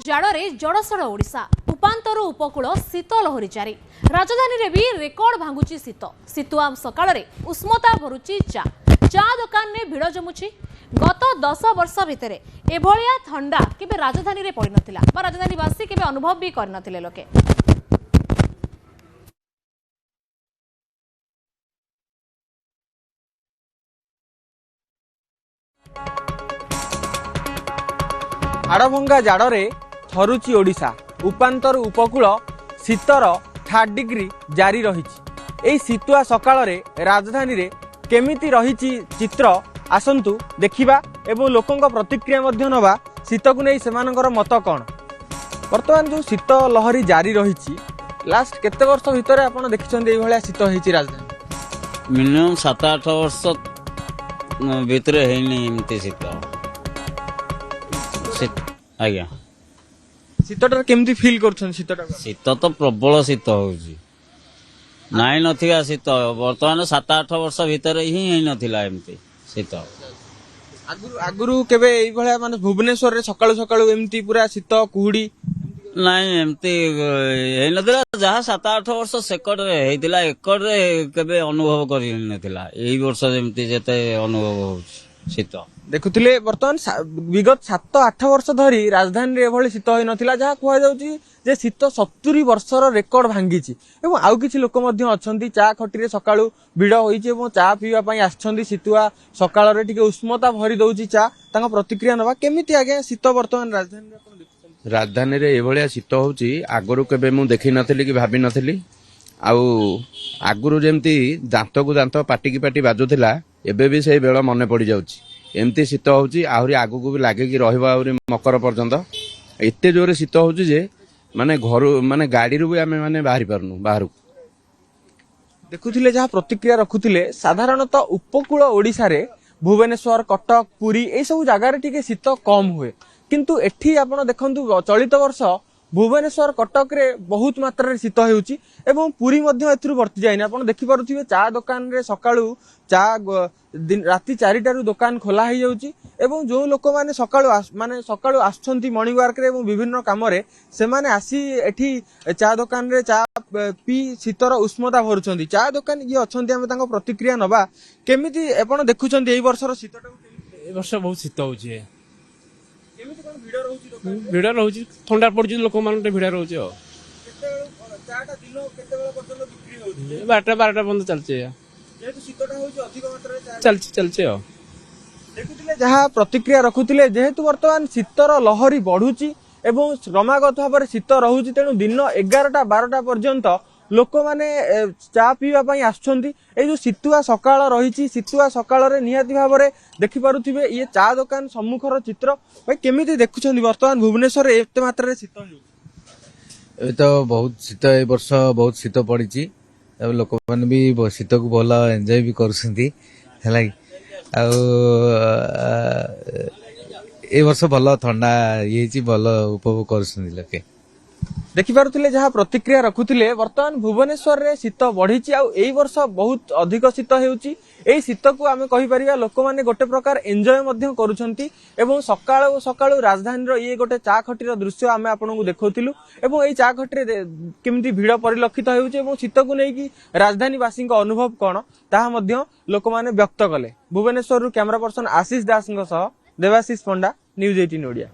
ଜାଡ଼ରେ ଜଡ଼ସଡ଼ ଓଡ଼ିଶା ଉପାନ୍ତରୁ ଉପକୂଳ ଶୀତ ଲହରୀ ଜାରି ରାଜଧାନୀରେ ବି ରେକର୍ଡ ଭାଙ୍ଗୁଛି ଶୀତ ଶୀତୁଆ ସକାଳରେ ଉଷ୍ମତା ଭରୁଛି ଚା ଦୋକାନରେ ଭିଡ଼ ଜମୁଛି ଗତ 10 ବର୍ଷ ଭିତରେ ଏଭଳିଆ ଥଣ୍ଡା କେବେ ରାଜଧାନୀରେ ପଡ଼ିନଥିଲା ବା ରାଜଧାନୀବାସୀ କେବେ ଅନୁଭବ ବି କରିନଥିଲେ ଲୋକେ हाड़भंगा जाड़े थरुची ओडिशा उपांतर उपकूल शीतर 3 डिग्री जारी रही शीतुआ सकाळ राजधानी रे केमिति रही चित्र आसंतु देखिबा एवं लोकों प्रतिक्रिया मध्य नवा शीत को नहीं सेमानकर मत कौन वर्तमान जो शीत लहरी जारी रही लास्ट केते वर्ष भितर आपण देखिछन्ते एई भलिया शीत होईची राजधानी मिनिमम 7-8 वर्ष भितर हेनी एमती शीत आज्ञा शीतटा केमती फील करछन शीतटा शीत तो प्रबल शीत होउची नाई नथिया शीत वर्तमान 7-8 वर्ष भितर ही नथिला एमती शीत आगुरु केबे एई भलिया माने भुवनेश्वर रे सकाळु सकाळु एमती पूरा शीत कुहुडी नाई एमती हे नथिला जहा 7-8 वर्ष सेकड रे हेतिला एकड रे केबे अनुभव करि नथिला एई वर्ष जेमती जेते अनुभव होउची शीत देखुथिले वर्तमान विगत 7-8 वर्ष धरी राजधानी रे एभली शीत होई नथिला जहा कुहा जाउची जे शीत 70 वर्षर रेकर्ड भांगीची एवं आउ किछि लोक मध्य अछंती चा खटी रे सकाळू भिड होईची एवं चा पीवा पई आछंती शीतुआ सकाळ रे टिके उष्मता भरी दउची चा तांका प्रतिक्रिया नबा केमिति आगे शीत वर्तमान राजधानी रे आपण देखुछन राजधानी रे एभलिया शीत होउची आगरु केबे मु देखि नथिली कि भाबी नथिली आउ आगरु जेमती दांत को दांत पाटी की पाटी बाजुथिला एबे भी सेही बेଳ मने पड़ी जाउची एमती शीत होउची आहुरी आगु को भी लागे कि रहबा आहुरी मकर पर्यंत एते जोरे शीत होउची जे माने घर माने गाड़ी रु भी आमे माने बाहरी परनु बाहरु देखुथिले जहा प्रतिक्रिया रखुथिले साधारणतः उपकूल ओडिसा रे भुवनेश्वर कटक पुरी ए सब जगह रे टिके शीत कम हुए किंतु एठी आपण देखंतु चलित वर्ष भुवनेश्वर कटक रे बहुत मात्रा रे शीत हेउची एवं पुरी मध्य एथरु वर्ती जाइना आपण देखि पारुथिबे चा दुकान रे सकाळू चा राति 4 टारू दुकान खोला हो जाउची एवं जो लोक माने सकाळू आछंती मॉर्निंग वॉक रे एवं विभिन्न काम रे से माने आसी एठी चा दुकान रे चा पी शीतर उष्मता भरुछंती चा दुकान ये अछंती हम तांको प्रतिक्रिया नबा केमिति आपण देखुछंती एई वर्षर शीतटा ए वर्ष बहुत शीत होउची केमिति कोन भिड़ रहउची ठंडा पड़ुची लोक मानते भिड़ रहउची हो चाटा दिनो केते बेला पर्यंत बिक्री होउची 12 बंद चलचे जेतु शीतटा होउची अधिक मात्रा रे चलचे हो देखुथिले जहा प्रतिक्रिया रखुथिले जेहेतु वर्तमान शीतर लहरी बढ़ुची एवं क्रमागत भाव में शीत रहुची तेणु दिन 11-12 पर्यंत लोक माने चा पीवा पई आछंती ए जो शीतुआ सकाळ रहिची शीतुआ सकाळ रे निहाती भाव में देखि पारुथिबे ये चा दुकान सम्मुखर चित्र भाई केमिति देखुछंती वर्तमान भुवनेश्वर एते मात्रा रे शीत ए तो बहुत शीत ए वर्ष बहुत शीत पड़ीची लोक माने भी शीत को भला एंजॉय भी करसंती हला ए वर्ष भल ठंडा ये भल उपभोग करसंती लोके देखि पारुथिले जहा प्रतिक्रिया रखुथिले वर्तमान भुवनेश्वर रे शीत बढ़ीची आ एई वर्ष बहुत अधिक शीत हेउची एई शीत को आमे कहि परिबा लोक माने गोटे प्रकार एन्जॉय मध्य करूछंती एवं सकाळू सकाळू राजधानी रो ये गोटे चा खटी रो दृश्य आमे आपनकु देखौथिलु एवं एई चा खटी रे केमिति भीड़ परिलक्षित हेउची एवं शीत को नै कि राजधानी वासी को अनुभव कोन ताहा मध्य लोक माने व्यक्त कले भुवनेश्वर रो कैमरा पर्सन आशीष दास सह देवाशीष पंडा न्यूज 18 ओडिया।